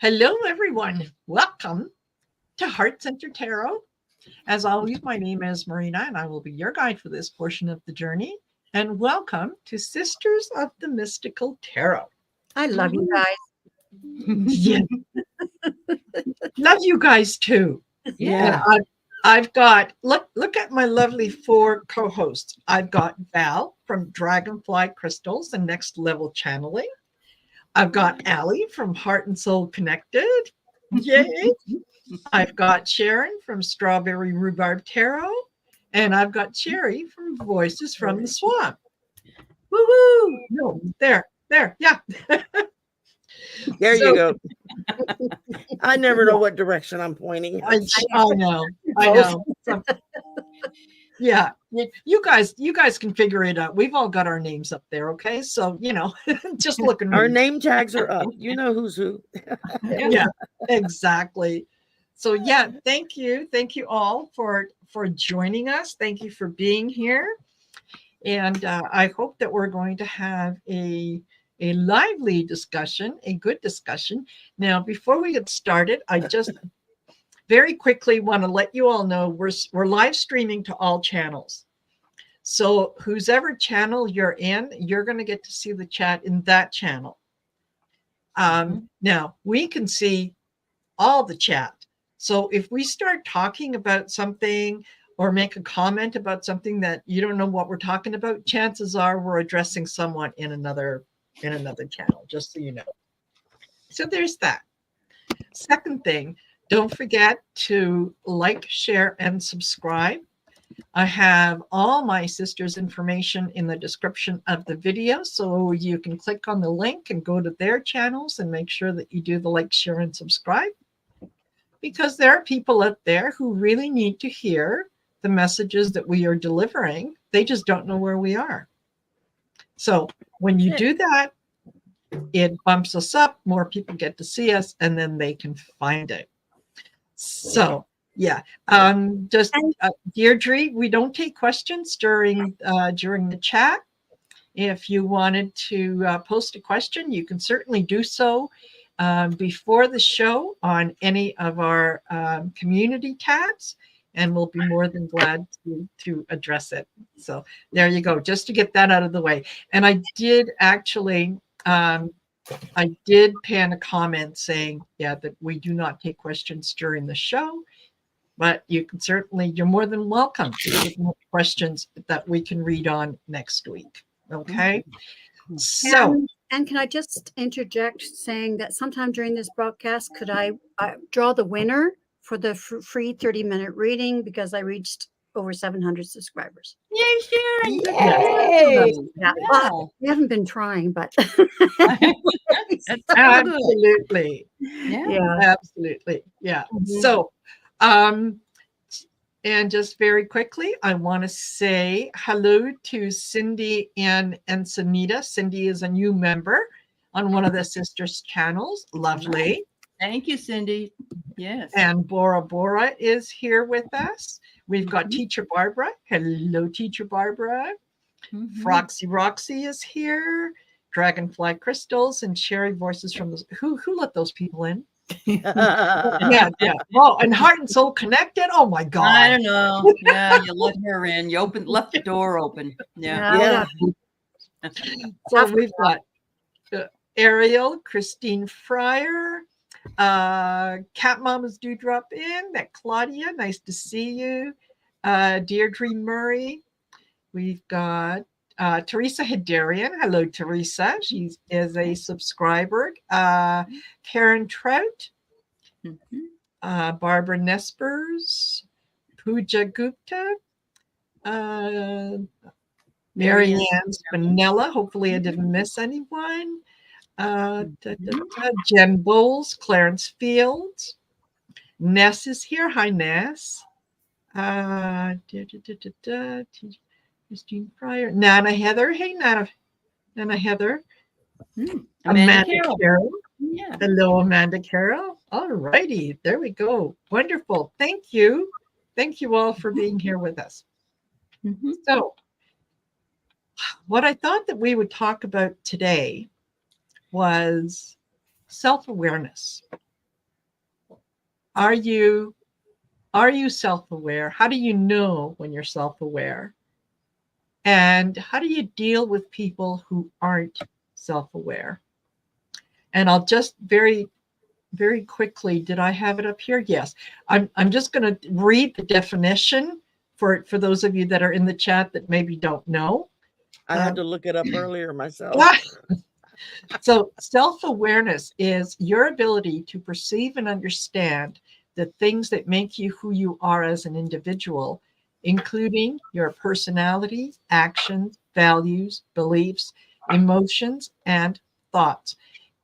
Hello, everyone. Welcome to Heart Center Tarot. As always, my name is Marina, and I will be your guide for this portion of the journey. And welcome to Sisters of the Mystical Tarot. I love you guys. Yeah. Love you guys too. Yeah. And I've got, look at my lovely 4 co-hosts. I've got Val from Dragonfly Crystals and Next Level Channeling. I've got Aley from Heart and Soul Connected. Yay. I've got Sharon from Strawberry Rhubarb Tarot. And I've got Sherry from Voices from the Swamp. Woo-hoo. No, there, yeah. There you go. I never know what direction I'm pointing. I know. Yeah, you guys can figure it out. We've all got our names up there, okay? So, just look at our name tags are up. You know who's who. Yeah, exactly. So, yeah, thank you all for joining us. Thank you for being here. And I hope that we're going to have a lively discussion, a good discussion. Now, before we get started, I just very quickly want to let you all know we're live streaming to all channels. So whosever channel you're in, you're going to get to see the chat in that channel. Now, we can see all the chat. So if we start talking about something or make a comment about something that you don't know what we're talking about, chances are we're addressing someone in another channel, just so you know. So there's that. Second thing, don't forget to like, share, and subscribe. I have all my sisters' information in the description of the video, so you can click on the link and go to their channels and make sure that you do the like, share, and subscribe. Because there are people out there who really need to hear the messages that we are delivering. They just don't know where we are. So when you do that, it bumps us up, more people get to see us, and then they can find it. So, yeah, Deirdre, we don't take questions during the chat. If you wanted to post a question, you can certainly do so before the show on any of our community tabs, and we'll be more than glad to address it. So there you go, just to get that out of the way. And I did actually, I did pen a comment saying, that we do not take questions during the show, but you can certainly, you're more than welcome to give questions that we can read on next week. Okay. So, and can I just interject saying that sometime during this broadcast, could I draw the winner for the free 30-minute reading, because I reached over 700 subscribers. Yay, Sharon! Yay! Yeah. Well, we haven't been trying, but absolutely. Yeah. Absolutely. Yeah. So, and just very quickly, I want to say hello to Cindy and Encinita. Cindy is a new member on one of the sisters' channels. Lovely. Thank you, Cindy. Yes. And Bora Bora is here with us. We've got Teacher Barbara. Hello, Teacher Barbara. Roxy is here. Dragonfly Crystals and Sherry Voices from the... Who let those people in? Yeah. Oh, and Heart and Soul Connected. Oh my God. I don't know. Yeah, you let her in. You left the door open. Yeah. So we've got Ariel, Christine Fryer, Cat Mamas do drop in. That Claudia, nice to see you. Deirdre Murray. We've got Teresa Hedarian. Hello, Teresa. She is a subscriber. Karen Trout. Barbara Nespers. Pooja Gupta. Marianne Spinella. Hopefully I didn't miss anyone. Jen Bowles. Clarence Fields. Ness is here. Hi, Ness. Christine Fryer, Nana Heather. Hey, Nana Heather. Amanda Carroll. Yeah. Hello, Amanda Carroll. All righty. There we go. Wonderful. Thank you. Thank you all for being here with us. So, what I thought that we would talk about today was self-awareness. Are you self-aware? How do you know when you're self-aware? And how do you deal with people who aren't self-aware? And I'll just very quickly, did I have it up here? Yes. I'm just going to read the definition for those of you that are in the chat that maybe don't know. I had to look it up earlier myself. So self-awareness is your ability to perceive and understand the things that make you who you are as an individual, including your personality, actions, values, beliefs, emotions, and thoughts,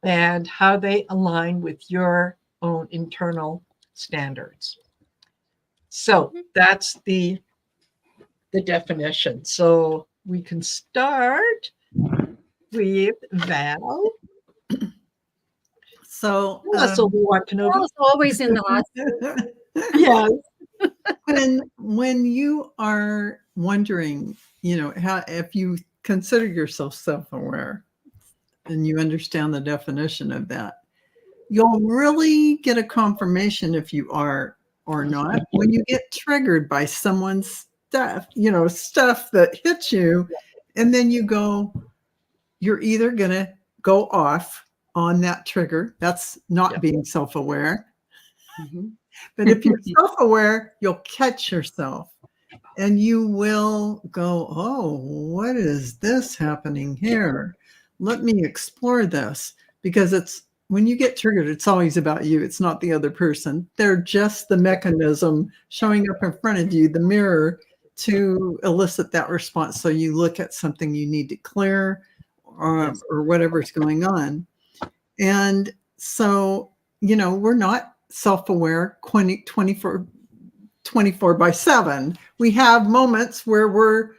and how they align with your own internal standards. So that's the definition. So we can start with Val. So So we want to know. Val's always in the hot seat. Yes. when you are wondering, how, if you consider yourself self-aware and you understand the definition of that, you'll really get a confirmation if you are or not when you get triggered by someone's stuff that hits you, and then you're either going to go off on that trigger. That's not being self-aware. Mhm. But if you're self-aware, you'll catch yourself and you will go, oh, what is this happening here? Let me explore this, because when you get triggered, it's always about you. It's not the other person. They're just the mechanism showing up in front of you, the mirror, to elicit that response. So you look at something you need to clear or whatever's going on. And so, we're not self-aware 24/7. We have moments where we're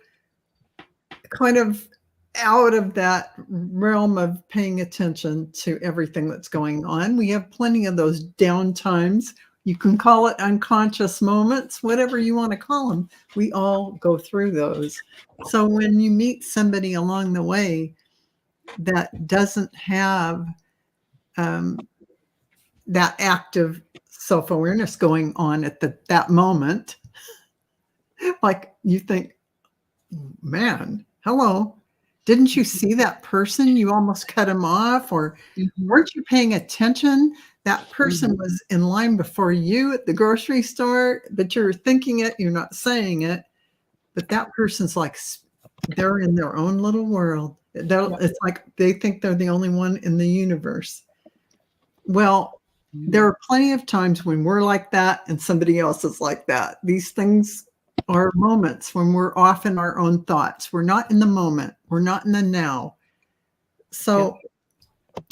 kind of out of that realm of paying attention to everything that's going on. We have plenty of those down times. You can call it unconscious moments, whatever you want to call them. We all go through those. So when you meet somebody along the way that doesn't have that active self-awareness going on at that moment, like you think, man, hello, didn't you see that person? You almost cut him off, or weren't you paying attention? That person was in line before you at the grocery store, but you're thinking it, you're not saying it, but that person's like, they're in their own little world. It's like they think they're the only one in the universe. Well, there are plenty of times when we're like that and somebody else is like that. These things are moments when we're off in our own thoughts. We're not in the moment. We're not in the now. So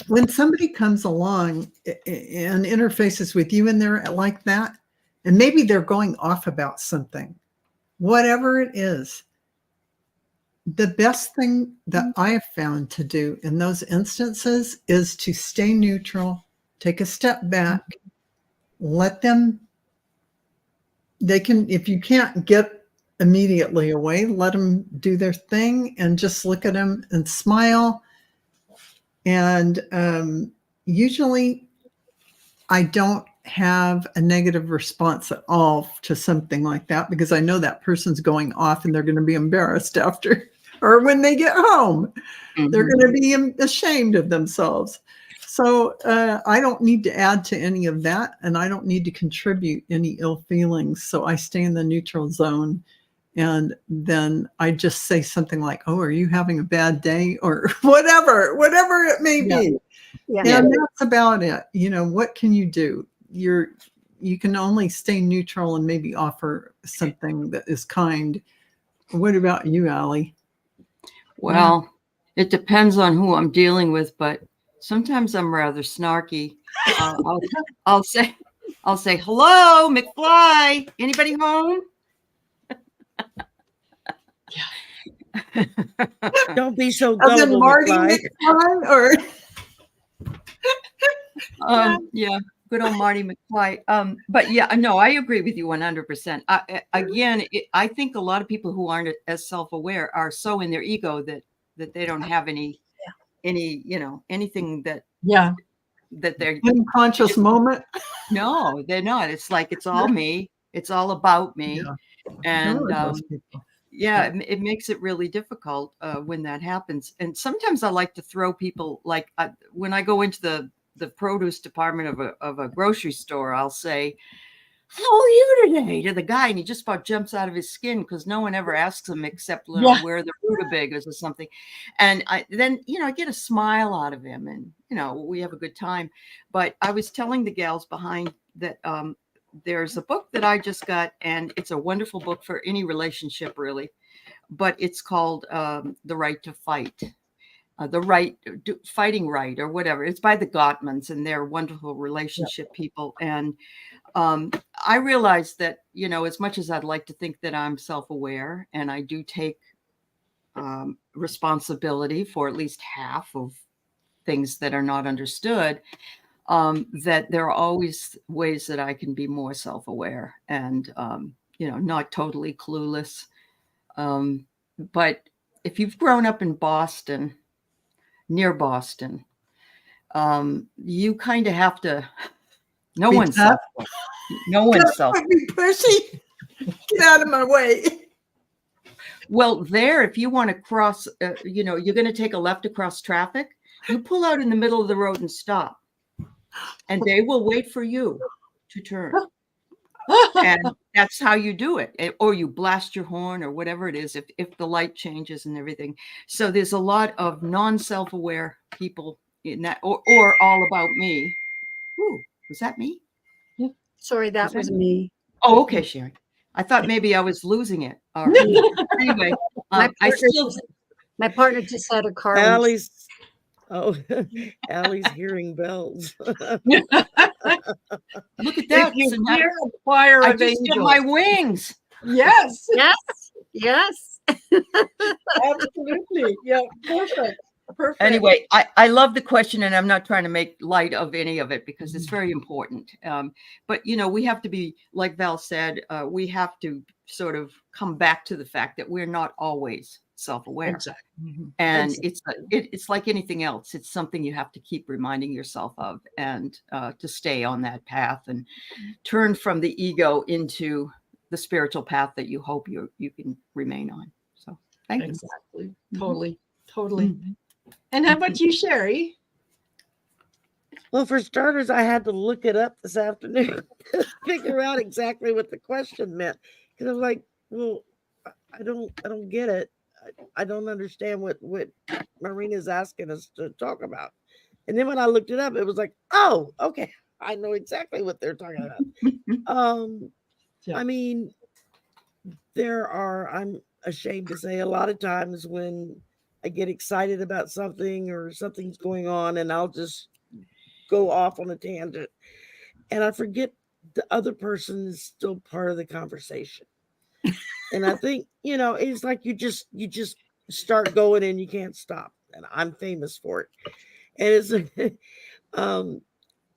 when somebody comes along and interfaces with you and they're like that, and maybe they're going off about something, whatever it is, the best thing that I have found to do in those instances is to stay neutral, take a step back, let them, if you can't get immediately away, let them do their thing and just look at them and smile. And usually I don't have a negative response at all to something like that, because I know that person's going off and they're going to be embarrassed after, or when they get home, they're going to be ashamed of themselves. So I don't need to add to any of that, and I don't need to contribute any ill feelings. So I stay in the neutral zone, and then I just say something like, "Oh, are you having a bad day?" or whatever it may be. Yeah. And that's about it. What can you do? You can only stay neutral and maybe offer something that is kind. What about you, Aley? Well, it depends on who I'm dealing with, but sometimes I'm rather snarky. I'll say, "Hello, McFly. Anybody home?" Don't be so gullible, Marty McFly. or yeah, good old Marty McFly. But yeah, no, I agree with you 100%. I think a lot of people who aren't as self-aware are so in their ego that they don't have anything that that they're Unconscious moment. no, they're not. It's like it's all me. It's all about me, Yeah. and There are those people. yeah, it makes it really difficult when that happens. And sometimes I like to throw people like when I go into the produce department of a grocery store, I'll say, "How are you today?" to the guy, and he just about jumps out of his skin because no one ever asks him except where the rutabagas or something. And then I get a smile out of him, and we have a good time. But I was telling the gals behind that there's a book that I just got, and it's a wonderful book for any relationship, really. But it's called The Right to Fight. Fighting Right, or whatever. It's by the Gottmans, and they're wonderful relationship people. And I realized that, as much as I'd like to think that I'm self-aware, and I do take responsibility for at least half of things that are not understood, that there are always ways that I can be more self-aware and, not totally clueless. But if you've grown up in Boston, near Boston, you kind of have to. No one's self. No one's self. Pushy. Get out of my way. Well, if you want to cross, you're going to take a left across traffic. You pull out in the middle of the road and stop, and they will wait for you to turn. And that's how you do it. Or you blast your horn or whatever it is if the light changes and everything. So there's a lot of non-self-aware people in that, or all about me. Ooh, was that me? Sorry, that was me. Oh, okay, Sherry. I thought maybe I was losing it. All right. Anyway, My partner just had a car. Aley's hearing bells. Look at that. You So hear a choir I of just get angels. my wings. Yes, Yes. absolutely. Yeah, perfect. Perfect. Anyway, I love the question, and I'm not trying to make light of any of it because it's very important. But, we have to be, like Val said, we have to sort of come back to the fact that we're not always self-aware. Exactly. And it's like anything else. It's something you have to keep reminding yourself of, and to stay on that path and turn from the ego into the spiritual path that you hope you can remain on. So thank you. Exactly. Totally. Mm-hmm. And how about you, Sherry? Well, for starters, I had to look it up this afternoon to figure out exactly what the question meant. Because I'm like, well, I don't get it. I don't understand what Marina's asking us to talk about. And then when I looked it up, it was like, oh, okay, I know exactly what they're talking about. I mean, I'm ashamed to say, a lot of times when I get excited about something or something's going on, and I'll just go off on a tangent, and I forget the other person is still part of the conversation. And I think, it's like you just start going and you can't stop. And I'm famous for it. And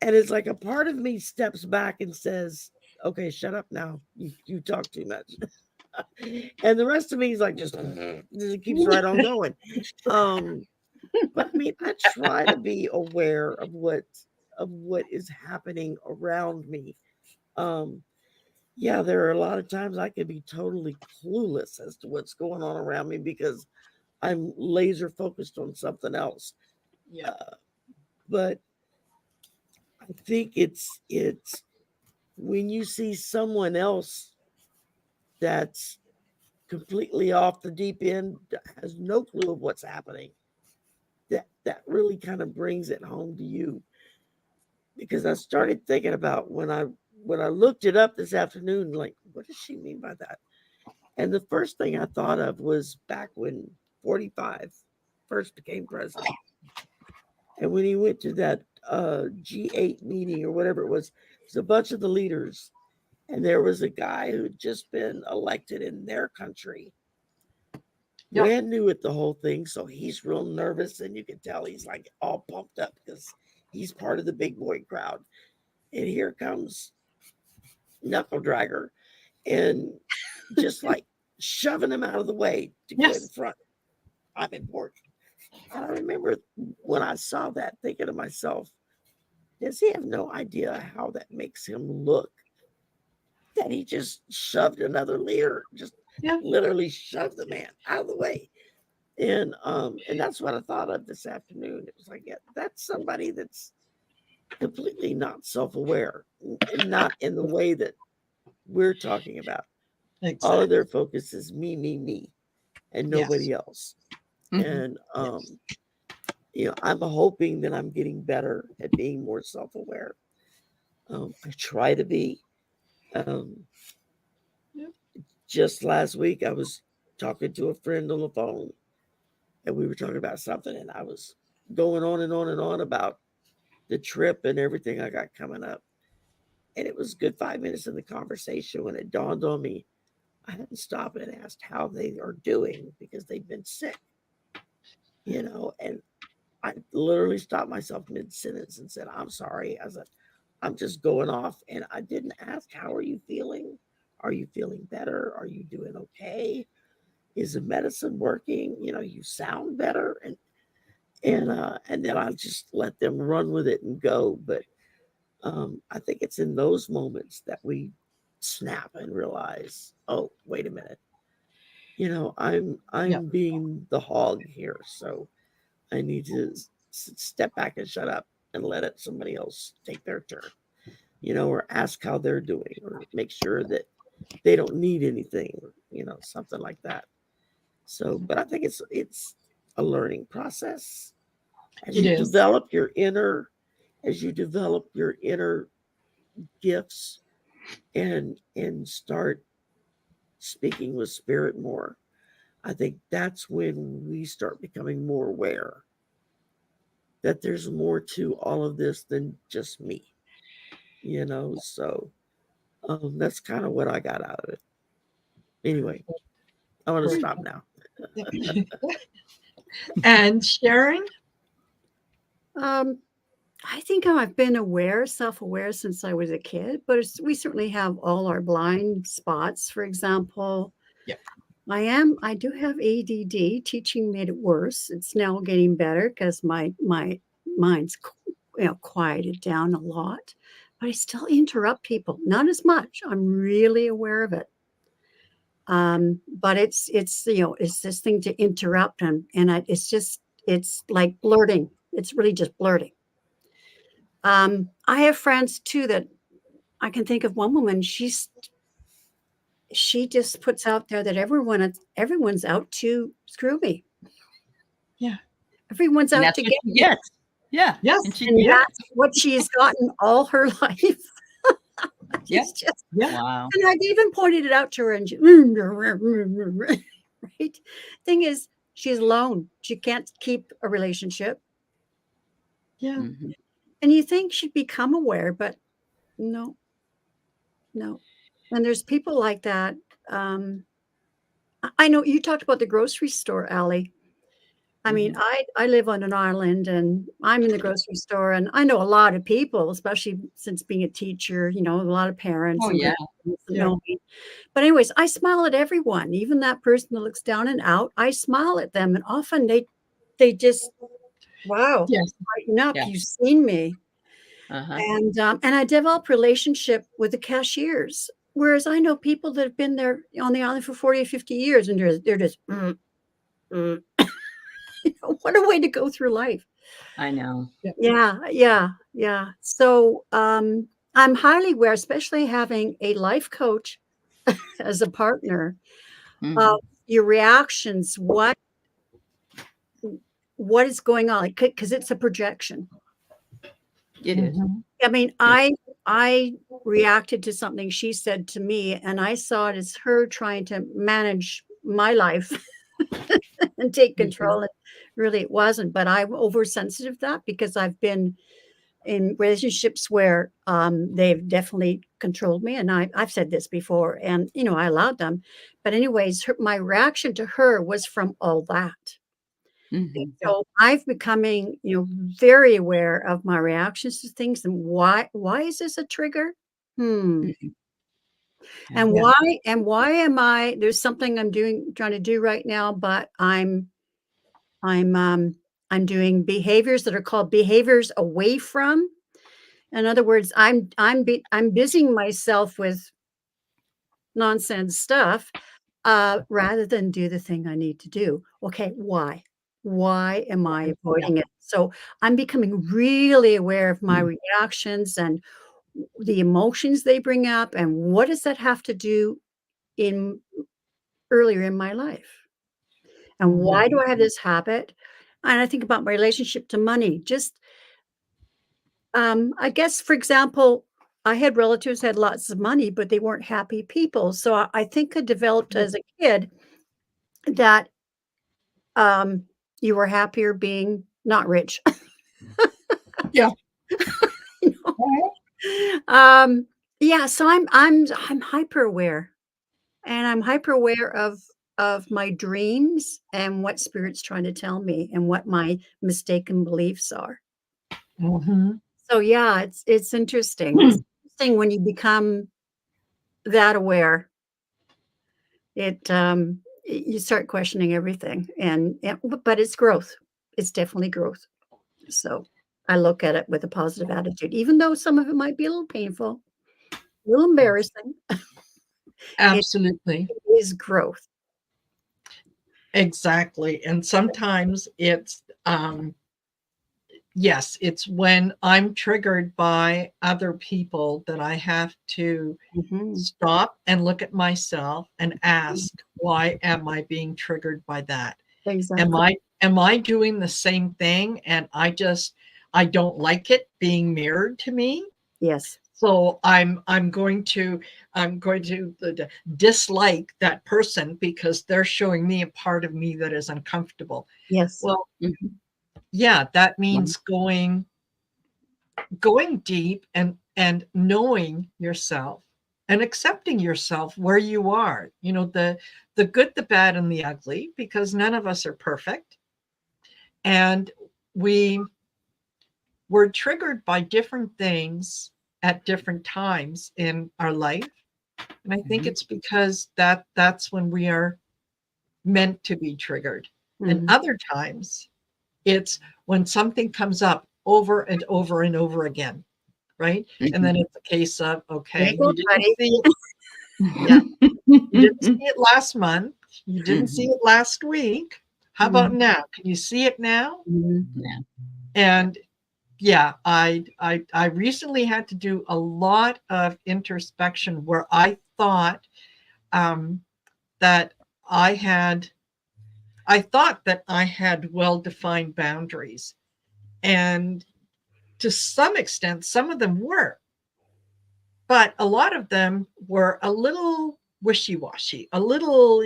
it's like a part of me steps back and says, okay, shut up now. You talk too much. And the rest of me is like, just it keeps right on going. But I mean, I try to be aware of what is happening around me. Yeah, there are a lot of times I can be totally clueless as to what's going on around me because I'm laser focused on something else. Yeah. But I think it's when you see someone else that's completely off the deep end, has no clue of what's happening, that really kind of brings it home to you. Because I started thinking about when I looked it up this afternoon, like, what does she mean by that? And the first thing I thought of was back when 45 first became president. And when he went to that G8 meeting or whatever it was a bunch of the leaders. And there was a guy who'd just been elected in their country. Yep. Brand new at the whole thing. So he's real nervous, and you can tell he's like all pumped up because he's part of the big boy crowd. And here comes Knuckle Dragger and just like shoving him out of the way to go in front. I'm important. And I remember when I saw that, thinking to myself, does he have no idea how that makes him look? That he just shoved another leader, just literally shoved the man out of the way. And that's what I thought of this afternoon. It was like, yeah, that's somebody that's completely not self-aware, and not in the way that we're talking about. Exactly. All of their focus is me, and nobody else. Mhm. And I'm hoping that I'm getting better at being more self-aware. I try to be. Just last week, I was talking to a friend on the phone, and we were talking about something, and I was going on and on and on about the trip and everything I got coming up. And it was a good 5 minutes in the conversation when it dawned on me I hadn't stopped and asked how they are doing because they've been sick, and I literally stopped myself mid-sentence and said, I'm sorry. I said, I'm just going off, and I didn't ask, how are you feeling? Are you feeling better? Are you doing okay? Is the medicine working? You sound better. And then I just let them run with it and go. But I think it's in those moments that we snap and realize, oh, wait a minute. I'm being the hog here, so I need to step back and shut up and let somebody else take their turn. Or ask how they're doing, or make sure that they don't need anything, or something like that. So, but I think it's a learning process as you develop your inner gifts and start speaking with spirit more. I think that's when we start becoming more aware that there's more to all of this than just me. So that's kind of what I got out of it. Anyway, I want to stop now. And Sharon? I think I've been self-aware since I was a kid, but we certainly have all our blind spots. For example, I do have ADD. Teaching made it worse. It's now getting better because my mind's quieted down a lot, but I still interrupt people. Not as much. I'm really aware of it. But it's this thing to interrupt, and it's like blurting. It's really just blurting. I have friends too that I can think of. One woman, she just puts out there that everyone's out to screw me. Yeah. Everyone's out to get me. Yes. Yeah. Yes. And that's what she's gotten all her life. Yes. Wow. And I've even pointed it out to her, and she, right. Thing is, she's alone. She can't keep a relationship. Yeah. Mm-hmm. And you think she'd become aware, but no. And there's people like that. I know you talked about the grocery store, Aley. I mean, I live on an island, and I'm in the grocery store, and I know a lot of people, especially since being a teacher, a lot of parents. Oh, yeah. Know me. But anyways, I smile at everyone, even that person that looks down and out. I smile at them, and often they just, wow, brighten up. Yeah. You've seen me. Uh-huh. And I developed relationship with the cashiers, whereas I know people that have been there on the island for 40 or 50 years, and they're just what a way to go through life. I know. Yeah. So I'm highly aware, especially having a life coach as a partner, of your reactions, what is going on, because it's a projection. It is. I mean, I reacted to something she said to me, and I saw it as her trying to manage my life and take control. And really, it wasn't. But I'm oversensitive to that because I've been in relationships where they've definitely controlled me, and I've said this before, and I allowed them. But anyways, my reaction to her was from all that. So I've becoming, very aware of my reactions to things, and why is this a trigger? And why am I? There's something I'm trying to do right now, but I'm doing behaviors that are called behaviors away from. In other words, I'm busying myself with nonsense stuff rather than do the thing I need to do. Okay, why? Why am I avoiding it? So I'm becoming really aware of my reactions and the emotions they bring up, and what does that have to do in earlier in my life? And why do I have this habit? And I think about my relationship to money. Just, I guess, for example, I had relatives had lots of money, but they weren't happy people. So I think I developed as a kid that you were happier being not rich. Yeah. You know? Yeah. So I'm hyper aware, and I'm hyper aware of my dreams and what spirit's trying to tell me and what my mistaken beliefs are. Mm-hmm. So yeah, it's interesting. It's interesting when you become that aware. You start questioning everything, but it's growth. It's definitely growth. So I look at it with a positive attitude, even though some of it might be a little painful, a little embarrassing. Absolutely. It is growth. Exactly. And sometimes it's, yes, it's when I'm triggered by other people that I have to stop and look at myself and ask, why am I being triggered by that? Exactly. Am I doing the same thing? And I don't like it being mirrored to me. Yes. So I'm going to dislike that person because they're showing me a part of me that is uncomfortable. Yes. Well, yeah, that means going deep and knowing yourself and accepting yourself where you are. You know, the good, the bad, and the ugly, because none of us are perfect. And we're triggered by different things at different times in our life. And I think it's because that's when we are meant to be triggered. And other times it's when something comes up over and over and over again, right? And then it's a case of, okay, you didn't see it. Yeah. You didn't see it last month. You didn't see it last week. How about now? Can you see it now? Yeah. And yeah, I recently had to do a lot of introspection where I thought that I thought that I had well-defined boundaries. And to some extent, some of them were, but a lot of them were a little wishy-washy, a little,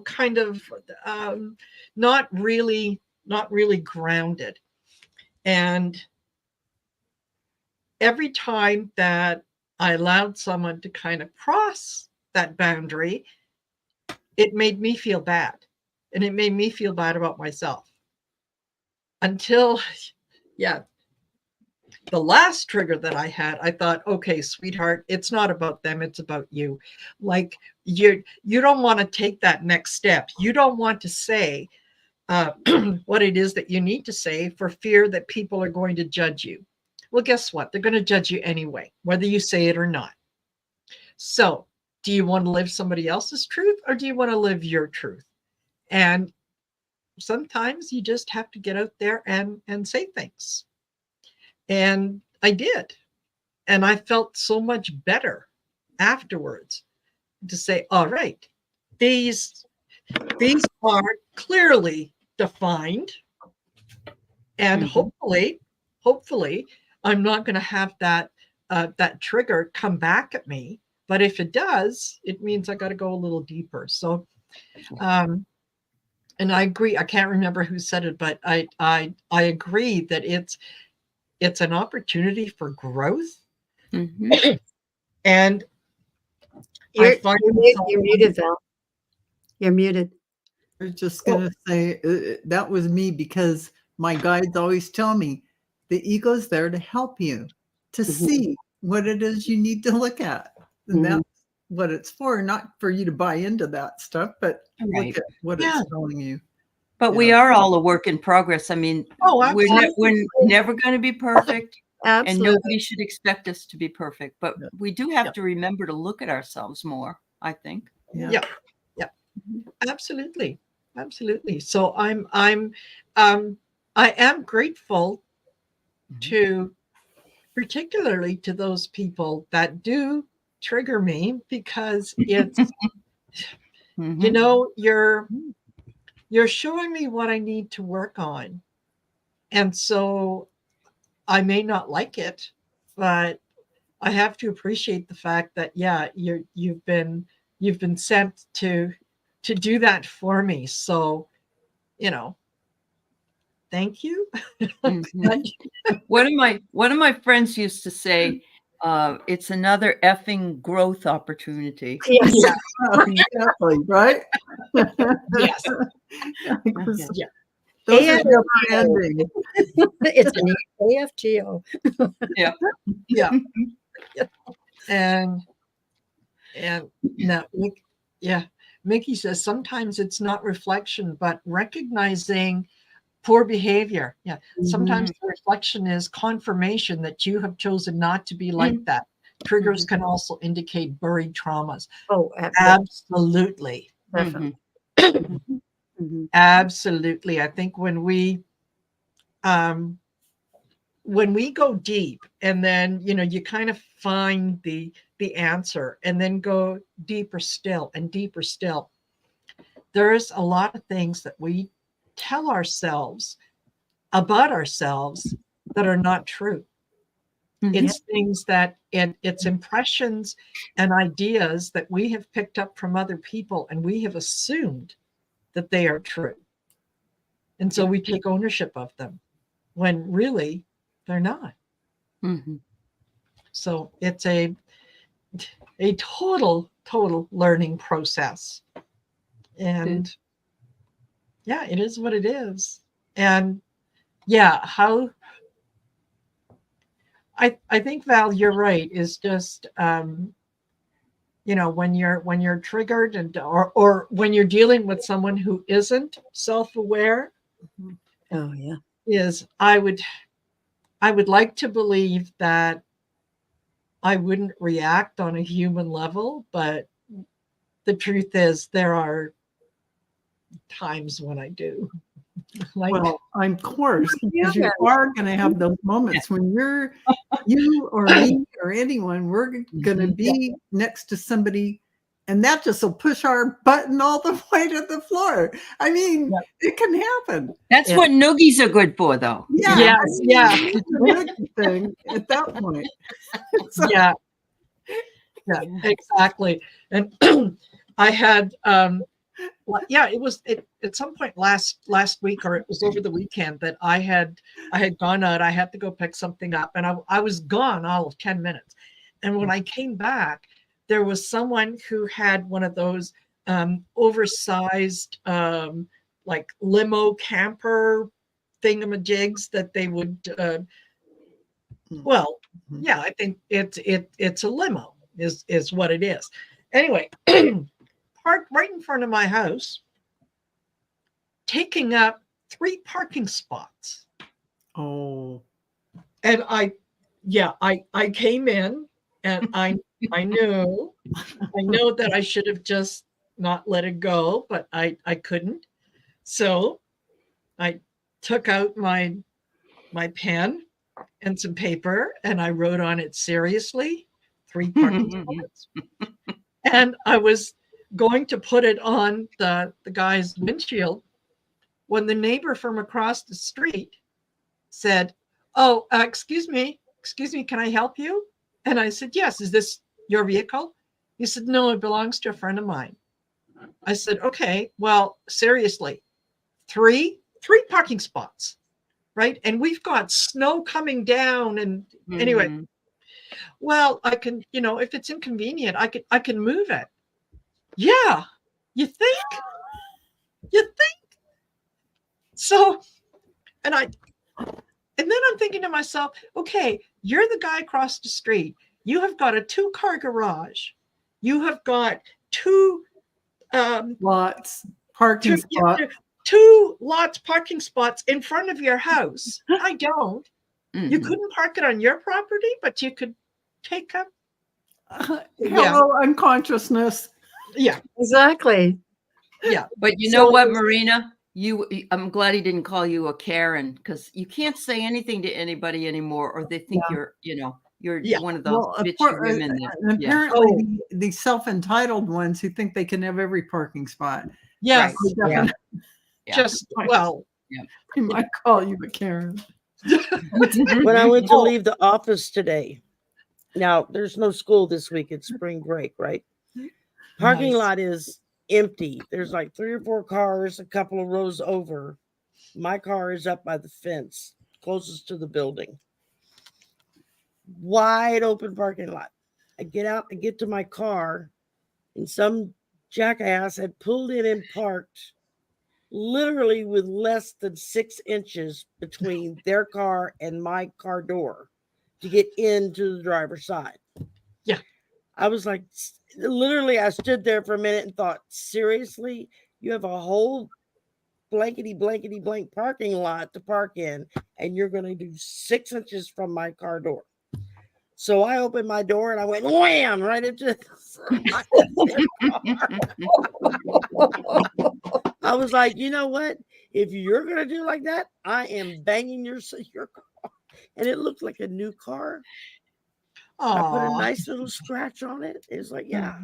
kind of not really grounded. And every time that I allowed someone to kind of cross that boundary, it made me feel bad. And it made me feel bad about myself. Until, yeah, the last trigger that I had, I thought, okay, sweetheart, it's not about them, it's about you. Like you don't want to take that next step. You don't want to say what it is that you need to say for fear that people are going to judge you. Well, guess what? They're going to judge you anyway, whether you say it or not. So do you want to live somebody else's truth or do you want to live your truth? And sometimes you just have to get out there and say things. And I did. And I felt so much better afterwards to say, all right, these are clearly defined. And hopefully, I'm not going to have that trigger come back at me. But if it does, it means I got to go a little deeper. So, and I agree. I can't remember who said it, but I agree that it's an opportunity for growth. And you're muted, Val. You're muted. I was just going to say that was me, because my guides always tell me the ego's there to help you to see what it is you need to look at. And that's what it's for, not for you to buy into that stuff, but look at what it's telling you. But we are all a work in progress. I mean, we're never going to be perfect. And Absolutely. nobody should expect us to be perfect, but Yeah. we do have Yeah. to remember to look at ourselves more, I think. Yeah. Yeah. Absolutely. Absolutely. So I am grateful to, particularly to those people that do trigger me, because it's, Mhm. you know, you're showing me what I need to work on. And so I may not like it, but I have to appreciate the fact that, yeah, you've been sent to do that for me. So, you know, thank you. Mhm. One of my friends used to say, it's another effing growth opportunity. Yes. Yeah. Exactly, right? Yes. Because Yeah. those are AFGO. never ending. It's an AFGO. Yeah. Yeah. And now, yeah, Mickey says sometimes it's not reflection, but recognizing poor behavior. Yeah. Sometimes the reflection is confirmation that you have chosen not to be like that. Triggers can also indicate buried traumas. Oh, Absolutely. definitely. Mhm. Mhm. Absolutely. I think when we go deep, and then, you know, you kind of find the answer, and then go deeper still and deeper still, there's a lot of things that we tell ourselves about ourselves that are not true. Mhm. It's things that it's impressions and ideas that we have picked up from other people, and we have assumed that they are true. And so we take ownership of them when really they're not. Mhm. So it's a total learning process. And yeah, it is what it is. And yeah, how I think, Val, you're right, is just you know, when you're triggered, and or when you're dealing with someone who isn't self-aware, Oh, yeah. is I would like to believe that I wouldn't react on a human level, but the truth is there are times when I do. Like, Well, of course, because you Yeah. are going to have those moments when you or me or anyone, we're going to be next to somebody, and that just will push our button all the way to the floor. I mean, it can happen. That's what noogies are good for, though. Yeah. Yes, I mean, yeah. it's a good thing at that point. So, yeah, exactly. And I had it was at some point last week, or it was over the weekend, that I had gone out. I had to go pick something up, and I was gone all of 10 minutes. And when I came back, there was someone who had one of those oversized like limo camper thingamajigs that they would well, yeah, I think it's a limo is what it is. Anyway, parked right in front of my house, taking up 3 parking spots. oh, And I came in, and I knew that I should have just not let it go, but I couldn't. So I took out my pen and some paper, and I wrote on it, seriously, 3 parking spots. And I was going to put it on the guy's windshield when the neighbor from across the street said, "Oh, excuse me, can I help you?" And I said, "Yes, is this your vehicle?" He said, "No, it belongs to a friend of mine." I said, "Okay, well, seriously, three parking spots, right? And we've got snow coming down, and anyway, well, I can, you know, if it's inconvenient, I can move it." Yeah, you think? So, and then I'm thinking to myself, okay, you're the guy across the street. You have got a 2-car garage. You have got 2 lots, parking spot. 2 lots parking spots in front of your house. I don't. You Mhm. couldn't park it on your property, but you could take up. Hello, unconsciousness. Yeah, Exactly. yeah. But you So know what, there's- Marina? I'm glad he didn't call you a Karen, because you can't say anything to anybody anymore, or they think you're Yeah. one of those bitchy women that, and yeah. apparently Oh. the self-entitled ones who think they can have every parking spot. Yes. Right. Yeah. Yeah. Just well. I might call you a Karen. When I went to Oh. leave the office today, now there's no school this week. It's spring break, right? Parking Nice. lot is empty. There's like 3 or 4 cars, a couple of rows over. My car is up by the fence, closest to the building. Wide open parking lot. I get out, I get to my car, and some jackass had pulled in and parked literally with less than 6 inches between their car and my car door to get into the driver's side. Yeah. I was like, literally, I stood there for a minute and thought, seriously, you have a whole blankety blank parking lot to park in, and you're going to do 6 inches from my car door. So I opened my door and I went wham right into I was like, you know what? If you're going to do like that, I am banging your car. And it looked like a new car. I put a Aw. nice little scratch on it. It's like, yeah,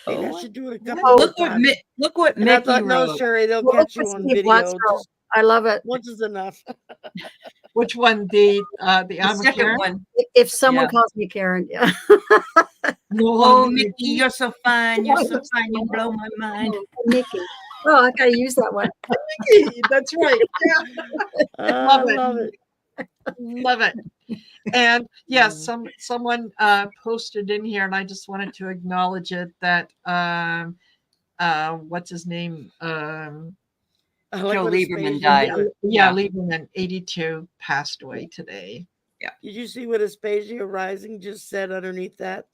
maybe I Oh, should do it a Yeah. couple look of what times. look what And I Mickey thought, no, wrote. Sherry, they'll Well, catch look you at on Steve video. Westro. Just I love it. once is enough. Which one? The The I'm a second Karen? one. If someone Yeah. calls me Karen, yeah. No, Oh, I'm Mickey, you're so fine. You're so fine. You blow my mind. Mickey. Oh, I gotta use that one. Mickey. That's right. Yeah. I Love it. love it. Love it. And yes, someone posted in here, and I just wanted to acknowledge it that what's his name? I like Joe what a Lieberman Aspasia died. put. Yeah, Lieberman, 82, passed away today. Did you see what Aspasia Rising just said underneath that?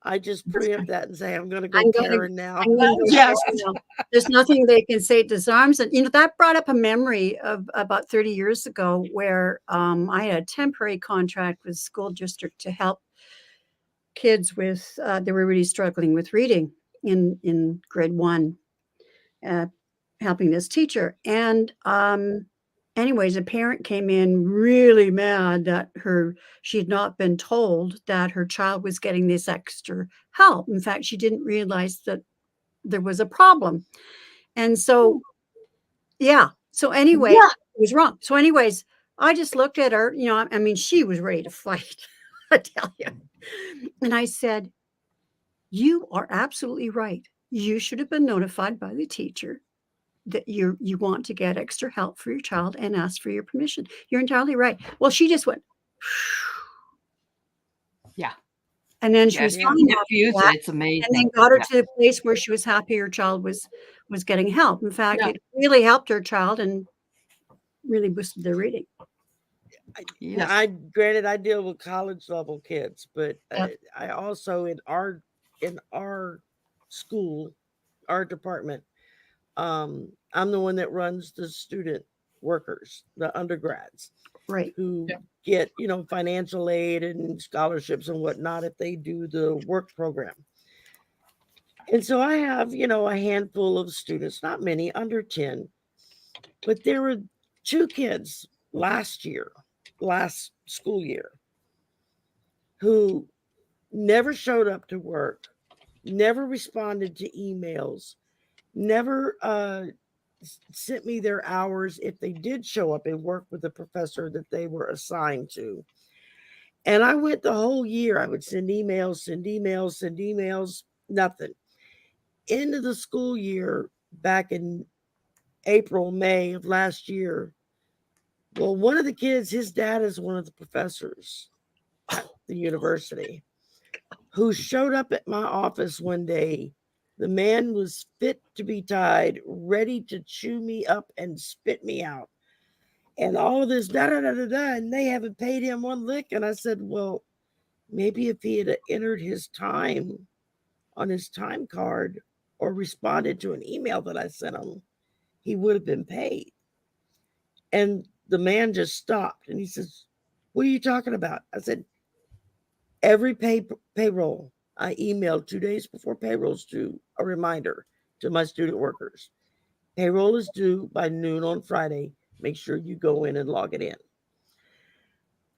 I just preempt that and say I'm going to go I'm gonna- Karen now. I'm gonna go Yes. Karen now. There's nothing they can say to disarms it. You know, that brought up a memory of about 30 years ago where I had a temporary contract with the school district to help kids with they were really struggling with reading in grade 1, helping this teacher. And anyways, a parent came in really mad that she had not been told that her child was getting this extra help. In fact, she didn't realize that there was a problem. And so, yeah. So anyway, Yeah. it was wrong. So anyways, I just looked at her, you know, I mean, she was ready to fight, I tell you. And I said, you are absolutely right. You should have been notified by the teacher that you want to get extra help for your child and ask for your permission. You're entirely right. Well, she just went, Yeah. and then she Yeah, was she fine can after diffuse that, it. It's amazing. and then got her Yeah. to the place where she was happy her child was getting help. In fact, Yeah. it really helped her child and really boosted their reading. Yes. Granted, I deal with college level kids, but Yep. I also in our school, our department, I'm the one that runs the student workers, the undergrads, Right. who Yeah. get, you know, financial aid and scholarships and whatnot if they do the work program. And so I have, you know, a handful of students, not many, under 10, but there were 2 kids last school year, who never showed up to work, never responded to emails, never sent me their hours if they did show up and work with the professor that they were assigned to. And I went the whole year. I would send emails, nothing. End of the school year, back in April, May of last year, well, one of the kids, his dad is one of the professors at the university, who showed up at my office one day. The man was fit to be tied, ready to chew me up and spit me out. And all of this, and they haven't paid him one lick. And I said, well, maybe if he had entered his time on his time card or responded to an email that I sent him, he would have been paid. And the man just stopped and he says, What are you talking about? I said, every payroll, I emailed 2 days before payroll's due a reminder to my student workers. Payroll is due by noon on Friday. Make sure you go in and log it in.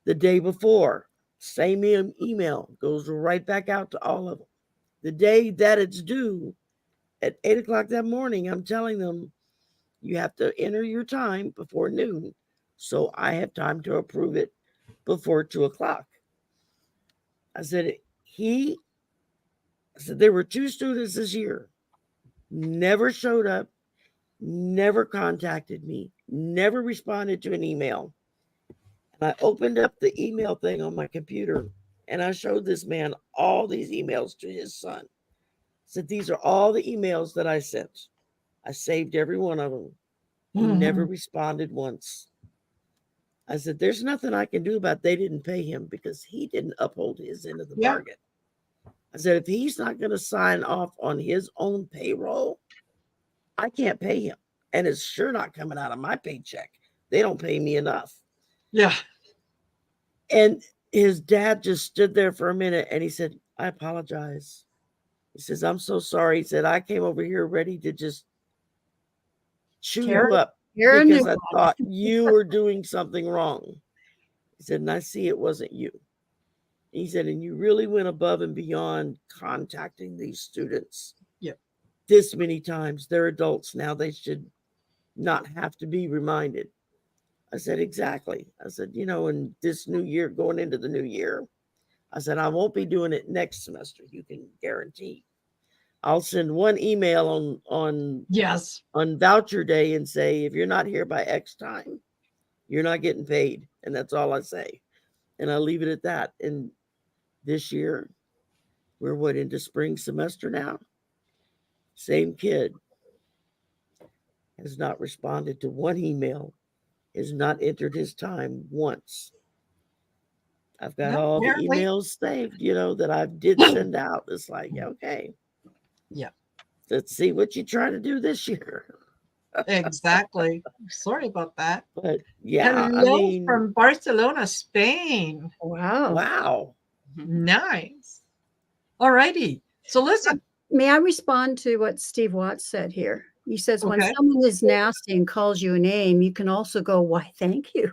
The day before, same email goes right back out to all of them. The day that it's due, at 8 o'clock that morning, I'm telling them, you have to enter your time before noon, so I have time to approve it before 2 o'clock. I said, there were 2 students this year, never showed up, never contacted me, never responded to an email. And I opened up the email thing on my computer, and I showed this man all these emails to his son. Said, these are all the emails that I sent. I saved every one of them. He never responded once. I said, there's nothing I can do about they didn't pay him because he didn't uphold his end of the bargain. I said, if he's not going to sign off on his own payroll, I can't pay him. And it's sure not coming out of my paycheck. They don't pay me enough. Yeah. And his dad just stood there for a minute and he said, I apologize. He says, I'm so sorry. He said, I came over here ready to just chew you up because I thought you were doing something wrong. He said, and I see it wasn't you. He said, and you really went above and beyond contacting these students. Yep. This many times. They're adults now. They should not have to be reminded. I said, exactly. I said, in this new year, going into the new year, I said, I won't be doing it next semester. You can guarantee. I'll send one email on voucher day and say, if you're not here by X time, you're not getting paid. And that's all I say. And I leave it at that. And this year, we're into spring semester now? Same kid has not responded to one email, has not entered his time once. I've got all the emails saved, that I did send out. It's like, okay. Yeah. Let's see what you try to do this year. Exactly. Sorry about that. But yeah, hello from Barcelona, Spain. Wow. Nice. All righty. So listen. May I respond to what Steve Watts said here? He says, when someone is nasty and calls you a name, you can also go, why, thank you.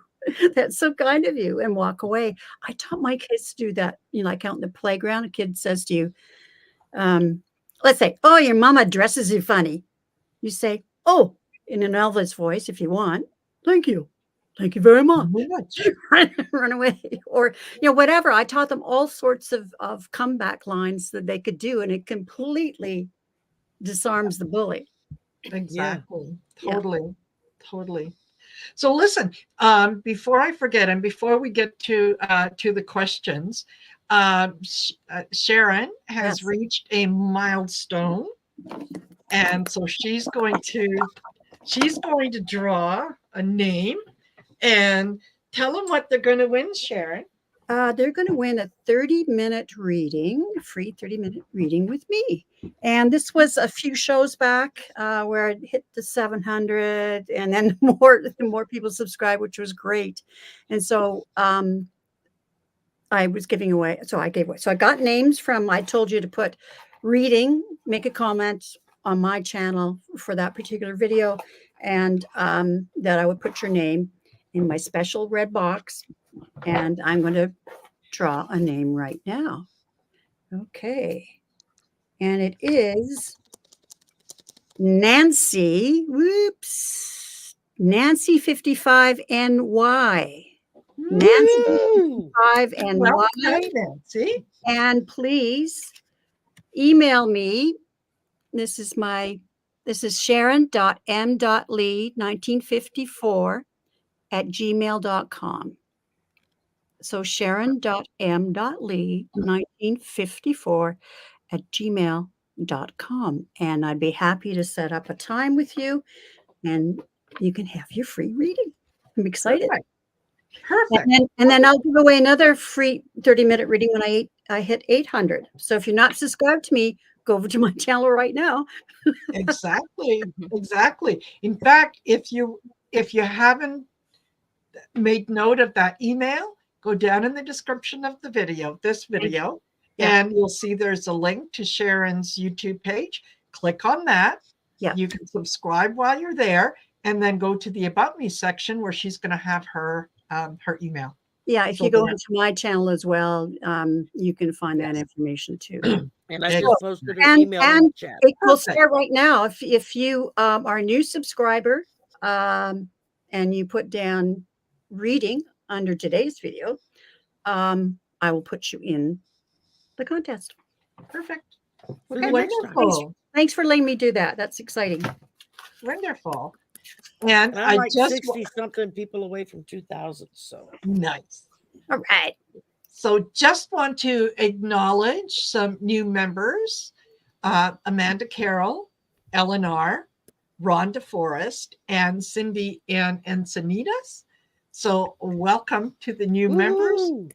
That's so kind of you, and walk away. I taught my kids to do that. Like out in the playground, a kid says to you, let's say, oh, your mama dresses you funny. You say, oh, in an Elvis voice, if you want, thank you. Thank you very much. Run away. Or, whatever. I taught them all sorts of comeback lines that they could do, and it completely disarms the bully. Exactly. Yeah. Totally. So listen, before I forget, and before we get to the questions, Sharon has reached a milestone, and so she's going to draw a name and tell them what they're going to win, Sharon. They're going to win a 30-minute reading, a free 30-minute reading with me. And this was a few shows back where I hit the 700, and then more people subscribed, which was great. And so I was giving away. So I gave away. So I got names from, I told you to put reading, make a comment on my channel for that particular video, and that I would put your name in my special red box. And I'm going to draw a name right now. Okay. And it is Nancy. Whoops. Nancy 55NY. Nancy 55NY. Nancy. And please email me. This is sharon.m.lee1954@gmail.com. So sharon.m.lee1954@gmail.com. And I'd be happy to set up a time with you, and you can have your free reading. I'm excited. Perfect. And then I'll give away another free 30-minute reading when I hit 800. So if you're not subscribed to me, go over to my channel right now. Exactly. In fact, if you haven't made note of that email, go down in the description of the video, this video, Yeah. and you'll see there's a link to Sharon's YouTube page. Click on that. Yeah. You can subscribe while you're there, and then go to the About Me section where she's going to have her email. Yeah, if So you go there. into my channel as well, you can find that information too. And I Yeah. just posted her And- email in the and chat. It will Perfect. start right now. If you are a new subscriber and you put down reading under today's video, I will put you in the contest. Perfect. For Okay. the next time. Wonderful. Thanks for letting me do that. That's exciting. Wonderful. And And I'm I like just 60 something people away from 2000. So nice. All right. So just want to acknowledge some new members, Amanda Carroll, Eleanor, Ron DeForest, and Cindy and Encinitas. So welcome to the new members. Woo-hoo.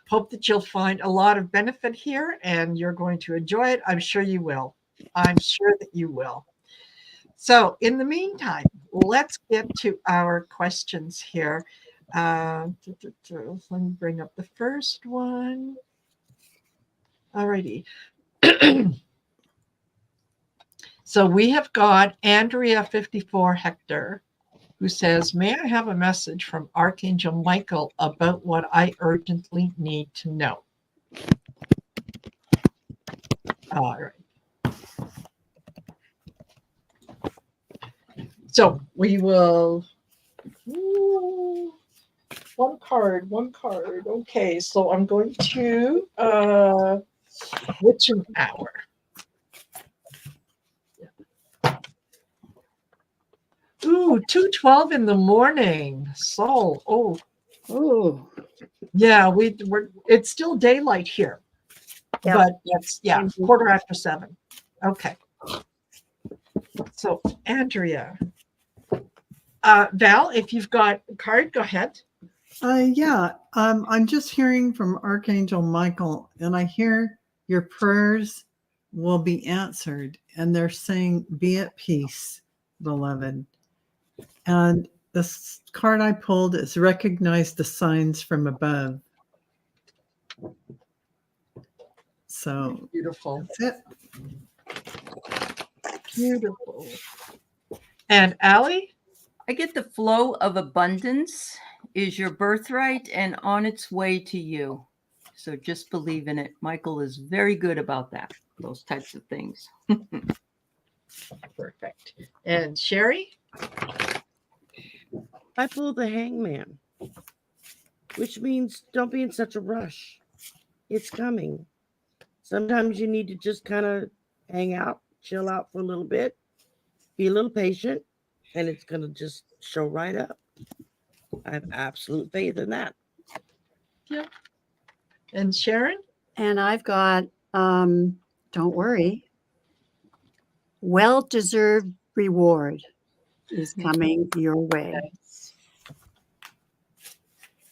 Hope that you'll find a lot of benefit here and you're going to enjoy it. I'm sure you will. I'm sure that you will. So in the meantime, let's get to our questions here. Let me bring up the first one. All righty. So we have got Andrea 54 Hector, who says, may I have a message from Archangel Michael about what I urgently need to know? All right. So we will, one card. Okay, so I'm going to Witching Hour. Ooh, 2:12 in the morning. So, Oh, yeah, we're it's still daylight here. Yeah. But it's Mhm. 7:15. Okay. So Andrea. Val, if you've got a card, go ahead. I'm just hearing from Archangel Michael, and I hear your prayers will be answered. And they're saying, be at peace, beloved. And this card I pulled is recognize the signs from above. So Beautiful. that's it. Beautiful. And Aley? I get the flow of abundance is your birthright and on its way to you. So just believe in it. Michael is very good about that, those types of things. Perfect. And Sherry? I pulled the Hangman, which means don't be in such a rush. It's coming. Sometimes you need to just kind of hang out, chill out for a little bit, be a little patient, and it's going to just show right up. I have absolute faith in that. And Sharon? and I've got, don't worry, well-deserved reward is coming your way. Yes.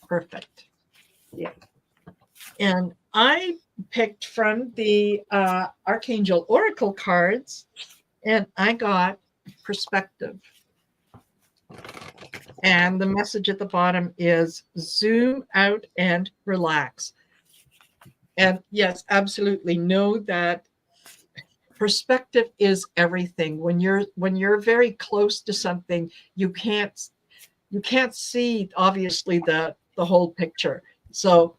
Perfect. Yeah. And I picked from the Archangel Oracle cards, and I got perspective. And the message at the bottom is zoom out and relax. And yes, absolutely know that perspective is everything. When you're very close to something, you can't see obviously the whole picture. So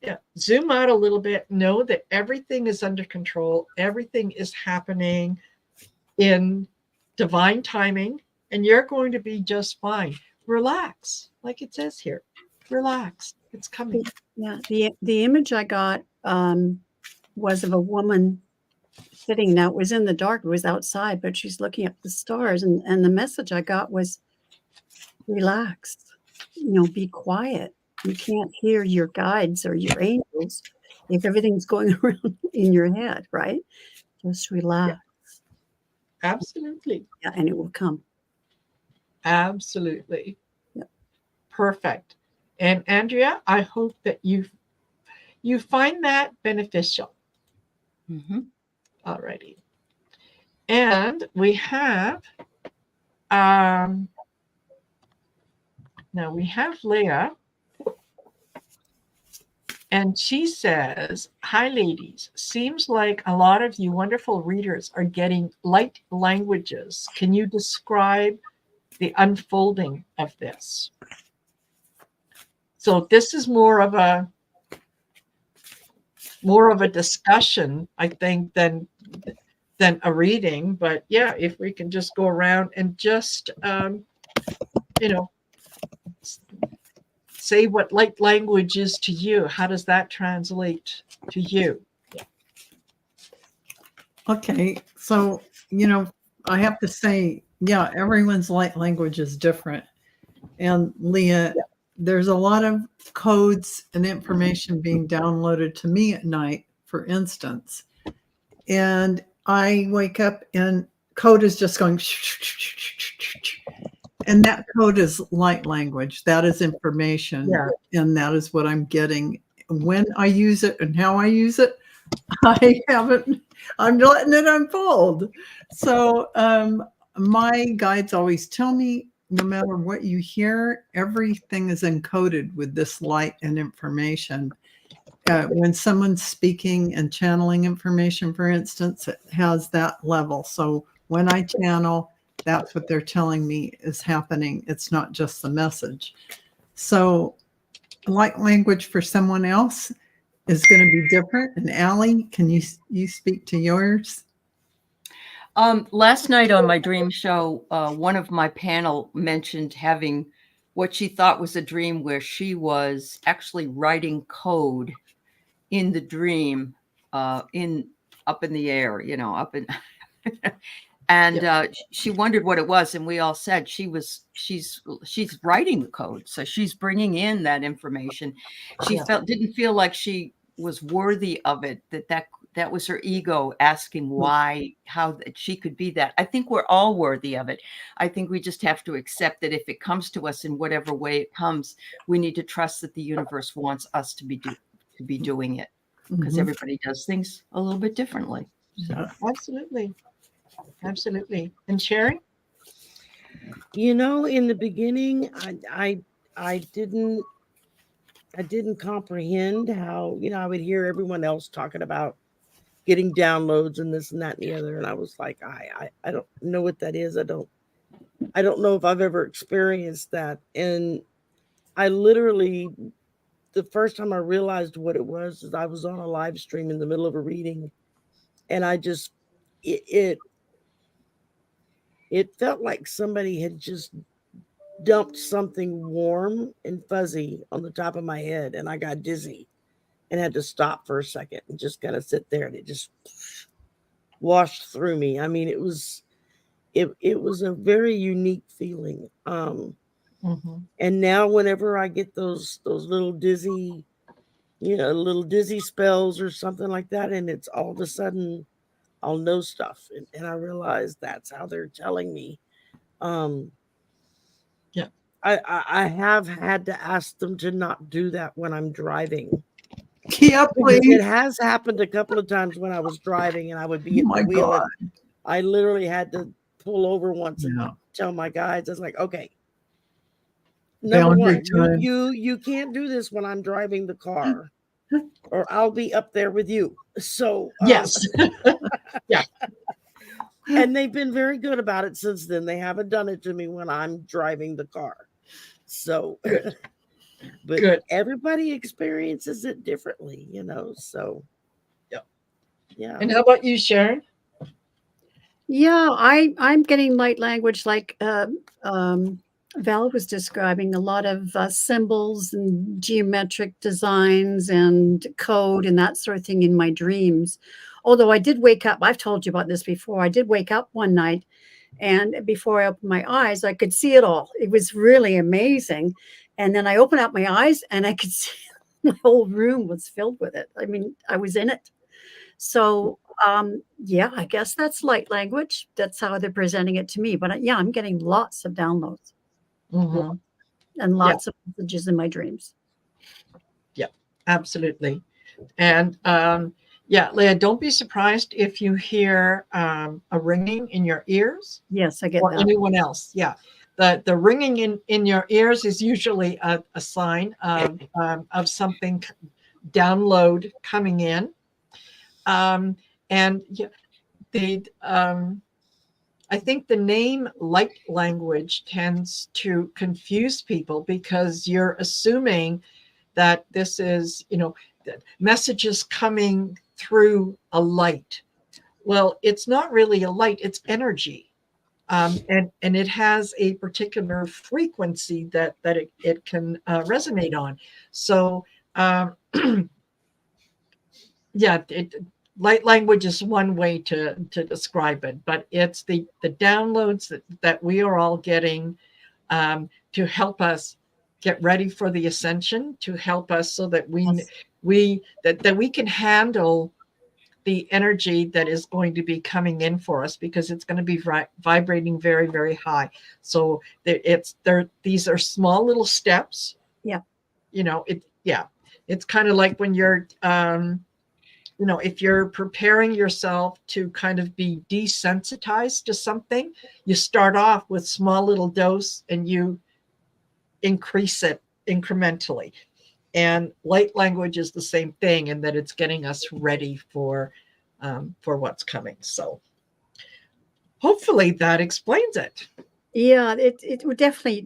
yeah, zoom out a little bit, know that everything is under control, everything is happening in divine timing, and you're going to be just fine. Relax, like it says here. Relax. It's coming. Yeah, the image I got was of a woman sitting. Now it was in the dark, it was outside, but she's looking up the stars, and the message I got was relax, be quiet. You can't hear your guides or your angels if everything's going around in your head, right? Just relax. Absolutely. Yeah, and it will come. Absolutely. Yep. Perfect. And Andrea, I hope that you find that beneficial. Mm-hmm. All righty. And we have now we have Leah. And she says, "Hi, ladies. Seems like a lot of you wonderful readers are getting light languages. Can you describe the unfolding of this?" So this is more of a discussion, I think, than a reading. But yeah, if we can just go around and just say what light language is to you. How does that translate to you? Okay, so I have to say, yeah, everyone's light language is different. And Leah, there's a lot of codes and information being downloaded to me at night, for instance. And I wake up and code is just going, and that code is light language. That is information. Yeah. And that is what I'm getting. When I use it and how I use it, I'm letting it unfold. So my guides always tell me, no matter what you hear, everything is encoded with this light and information. When someone's speaking and channeling information, for instance, it has that level. So when I channel, that's what they're telling me is happening. It's not just the message. So light language for someone else is going to be different. And Aley, can you speak to yours? Last night on my dream show, one of my panel mentioned having what she thought was a dream where she was actually writing code in the dream, up in the air, up in, and she wondered what it was, and we all said she's writing the code, so she's bringing in that information. She didn't feel like she was worthy of it, that was her ego asking how she could be that. I think we're all worthy of it. I think we just have to accept that if it comes to us in whatever way it comes, we need to trust that the universe wants us to be doing it, because everybody does things a little bit differently. So. Absolutely. And Sharon? In the beginning, I didn't comprehend how, I would hear everyone else talking about getting downloads and this and that and the other. And I was like, I don't know what that is. I don't know if I've ever experienced that. And I literally, the first time I realized what it was is I was on a live stream in the middle of a reading, and I just, it felt like somebody had just dumped something warm and fuzzy on the top of my head, and I got dizzy and had to stop for a second and just kind of sit there, and it just washed through me. I mean, it was a very unique feeling. And now whenever I get those little dizzy, little dizzy spells or something like that, and it's all of a sudden I'll know stuff, and I realize that's how they're telling me. I have had to ask them to not do that when I'm driving. Yeah, please. It has happened a couple of times when I was driving and I would be at the wheel. God. And I literally had to pull over once and tell my guides, I was like, okay, number one, you can't do this when I'm driving the car, or I'll be up there with you. So yes. Yeah. And they've been very good about it since then. They haven't done it to me when I'm driving the car. So but everybody experiences it differently, so yeah. And how about you, Sharon? Yeah, I'm getting light language like Val was describing, a lot of symbols and geometric designs and code and that sort of thing in my dreams. Although I did wake up, I've told you about this before, I did wake up one night, and before I opened my eyes, I could see it all. It was really amazing. And then I opened up my eyes and I could see my whole room was filled with it. I mean, I was in it. So yeah, I guess that's light language. That's how they're presenting it to me. But yeah, I'm getting lots of downloads and lots of messages in my dreams. Yeah, absolutely. And yeah, Leah, don't be surprised if you hear a ringing in your ears. Yes, I get or that. Anyone else? Yeah, the ringing in your ears is usually a sign of something download coming in. And yeah, I think the name light language tends to confuse people because you're assuming that this is, messages coming through a light. Well, it's not really a light, it's energy. And it has a particular frequency that it can resonate on. So, yeah, light language is one way to describe it, but it's the downloads that we are all getting to help us get ready for the ascension, to help us so that we can handle the energy that is going to be coming in for us, because it's going to be vibrating very, very high. So these are small little steps. Yeah. It's kind of like when you're if you're preparing yourself to kind of be desensitized to something, you start off with small little dose and you increase it incrementally. And light language is the same thing, in that it's getting us ready for what's coming. So hopefully that explains it. Yeah, it would definitely.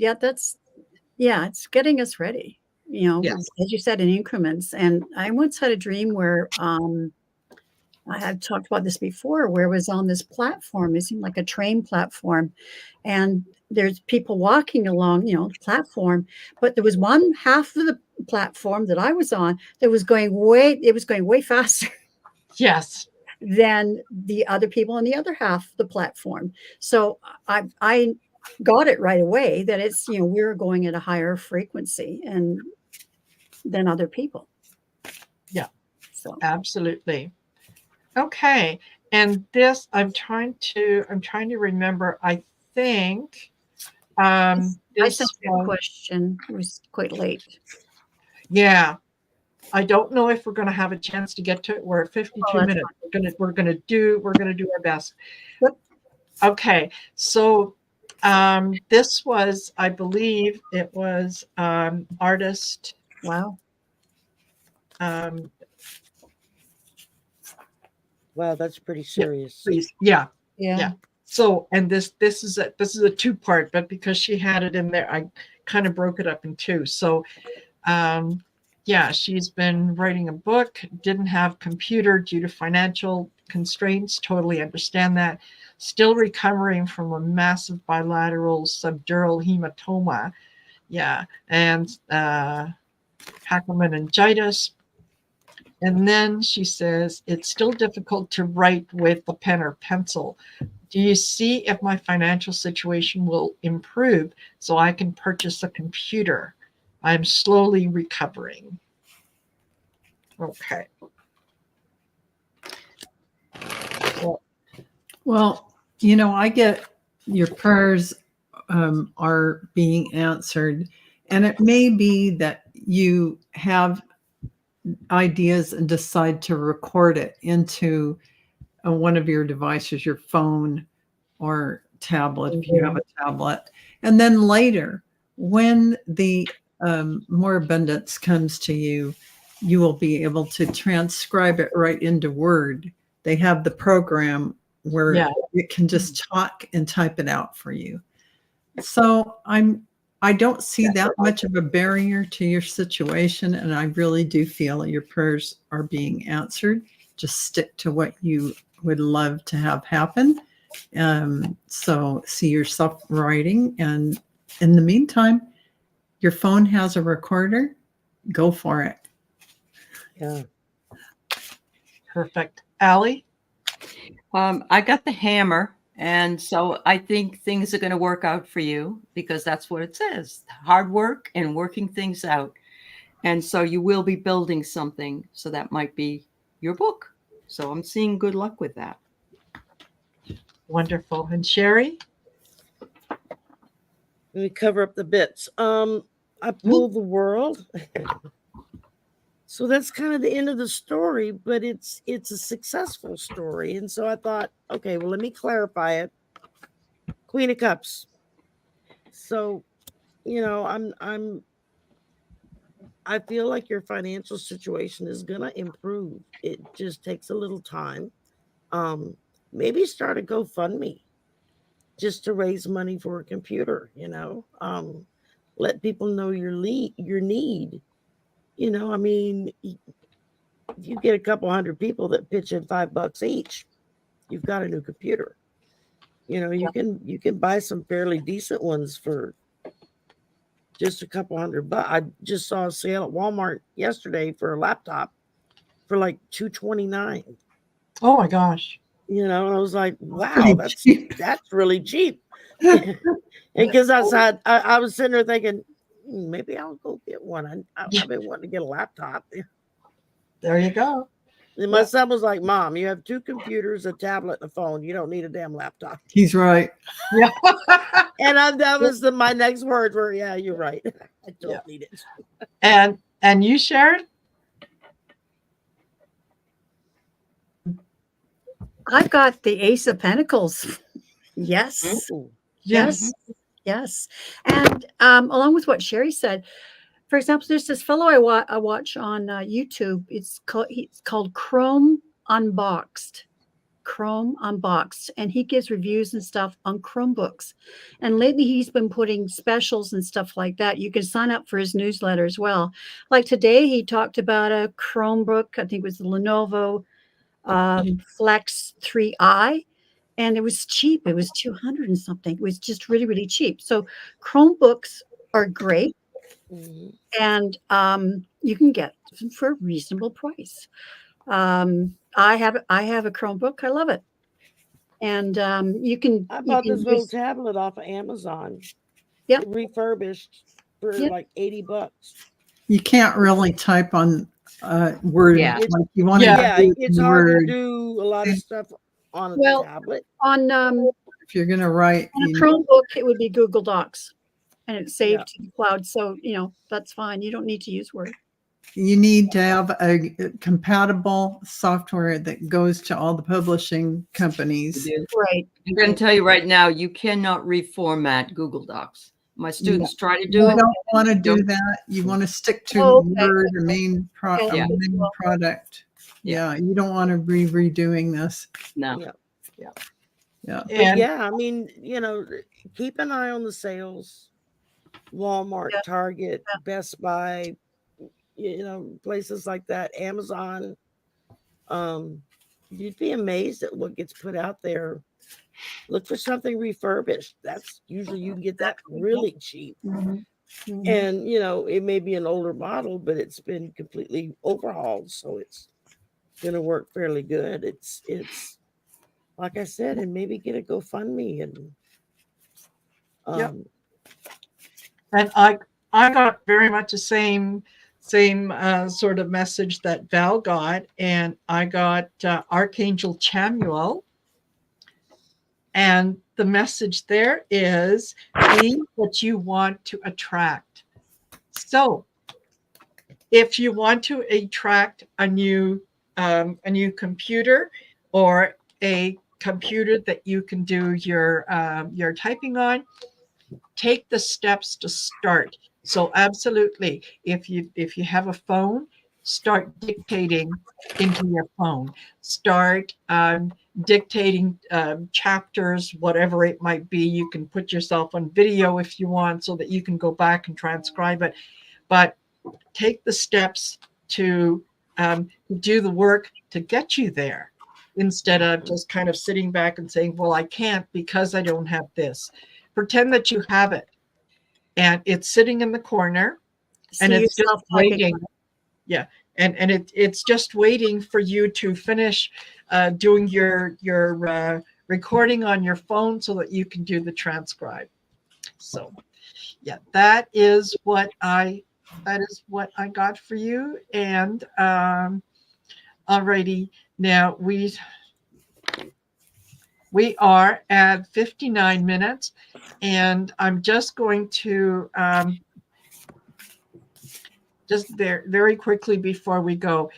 Yeah, it's getting us ready. Yes. As you said, in increments. And I once had a dream where I had talked about this before, where it was on this platform. It seemed like a train platform, and there's people walking along, the platform. But there was one half of the platform that I was on that was going way faster Yes. than the other people on the other half of the platform. So I got it right away that it's, we're going at a higher frequency and than other people. Yeah. So absolutely. Okay. And this, I'm trying to remember. I think I this sent you a question. It was quite late. Yeah. I don't know if we're going to have a chance to get to it. We're at 52 minutes. We're going to do our best. Yep. Okay. So this was, I believe it was artist. Wow. Wow, that's pretty serious. Please. Yeah. Yeah. So, and this is a 2-part, but because she had it in there, I kind of broke it up in 2. So, yeah, she's been writing a book, didn't have computer due to financial constraints. Totally understand that. Still recovering from a massive bilateral subdural hematoma. Yeah. And meningitis. And then she says, it's still difficult to write with a pen or pencil. Do you see if my financial situation will improve so I can purchase a computer? I'm slowly recovering. Okay. Well, I get your prayers are being answered, and it may be that you have ideas and decide to record it into one of your devices, your phone or tablet, if you have a tablet. And then later, when the more abundance comes to you, you will be able to transcribe it right into Word. They have the program where it can just talk and type it out for you. So I don't see that much of a barrier to your situation, and I really do feel that your prayers are being answered. Just stick to what you would love to have happen. So see yourself writing, and in the meantime, your phone has a recorder. Go for it. Yeah. Perfect. Aley? I got the hammer. And so I think things are going to work out for you, because that's what it says. Hard work and working things out. And so you will be building something. So that might be your book. So I'm seeing good luck with that. Wonderful. And Sherry? Let me cover up the bits. I pulled the world. So that's kind of the end of the story, but it's a successful story. And so I thought, okay, well, let me clarify it. Queen of Cups. So, I'm I feel like your financial situation is gonna improve. It just takes a little time. Maybe start a GoFundMe just to raise money for a computer, let people know your need. I mean, you get a couple hundred people that pitch in $5 each, you've got a new computer. You can buy some fairly decent ones for just a couple $100. I just saw a sale at Walmart yesterday for a laptop for like $229. Oh my gosh. And I was like, wow, Pretty cheap. that's really cheap. And because I was sitting there thinking, maybe I'll go get one. I've been wanting to get a laptop. There you go. And my son was like, Mom, you have 2 computers, a tablet, and a phone. You don't need a damn laptop. He's right. Yeah. And that was my next words were, yeah, you're right. I don't need it. And you, Sharon? I've got the Ace of Pentacles. Yes. Ooh. Yes. Yes. And along with what Sherry said, for example, there's this fellow I watch on YouTube. It's called Chrome Unboxed. Chrome Unboxed. And he gives reviews and stuff on Chromebooks. And lately he's been putting specials and stuff like that. You can sign up for his newsletter as well. Like today, he talked about a Chromebook. I think it was the Lenovo Flex 3i. And it was cheap. It was 200 and something. It was just really, really cheap. So Chromebooks are great. Mhm. And you can get them for a reasonable price. I have a Chromebook. I love it. And you can. I bought you can this little use- tablet off of Amazon. Yep. Refurbished for Yep. like $80. You can't really type on Word. Yeah. Like you want to Yeah, do it it's in hard to Word. do a lot of stuff on a Well, tablet. on If you're going to write, a Chromebook, it would be Google Docs, and it's saved Yeah. to the cloud. So that's fine. You don't need to use Word. you need to have a compatible software that goes to all the publishing companies. Right. I'm going to tell you right now, you cannot reformat Google Docs. My students try to do You it. don't want to do Don't. that. You want to stick to Oh, okay. Word, a main, Okay. main product. Yeah, you don't want to be redoing this. No. Yeah. Yeah. But And yeah, I mean, keep an eye on the sales. Walmart, Yeah. Target, Best Buy, places like that, Amazon. You'd be amazed at what gets put out there. Look for something refurbished. That's usually you can get that really cheap. Mhm. Mhm. And it may be an older model, but it's been completely overhauled, so it's gonna work fairly good. It's like I said, and maybe get a GoFundMe and Yep. And I got very much the same sort of message that Val got, and I got Archangel Chamuel, and the message there is be what you want to attract. So if you want to attract a new computer, or a computer that you can do your typing on, take the steps to start. So absolutely, if you have a phone, start dictating into your phone. Start dictating chapters, whatever it might be. You can put yourself on video if you want, so that you can go back and transcribe it. But take the steps to do the work to get you there, instead of just kind of sitting back and saying, well, I can't because I don't have this. Pretend that you have it, and it's sitting in the corner, and See it's just yourself typing. waiting. Yeah. And it's just waiting for you to finish doing your recording on your phone, so that you can do the transcribe. So yeah, that is what I got for you. And alrighty, now we are at 59 minutes, and I'm just going to just very quickly before we go.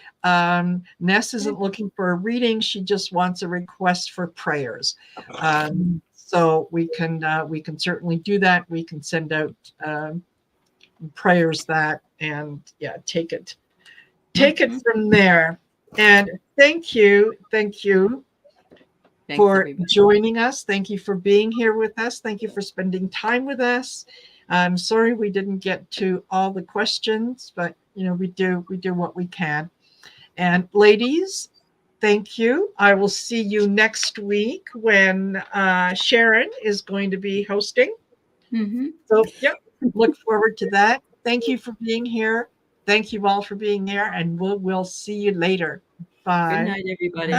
Ness isn't looking for a reading; she just wants a request for prayers. So we can certainly do that. We can send out prayers that and yeah, take it Mhm. from there. And thank you Thanks, for everybody. joining us. Thank you for being here with us. Thank you for spending time with us. I'm sorry we didn't get to all the questions, but we do what we can. And ladies, thank you. I will see you next week when Sharon is going to be hosting. Mhm. So, yep, look forward to that. Thank you for being here. Thank you all for being here, and we'll see you later. Bye. Good night, everybody.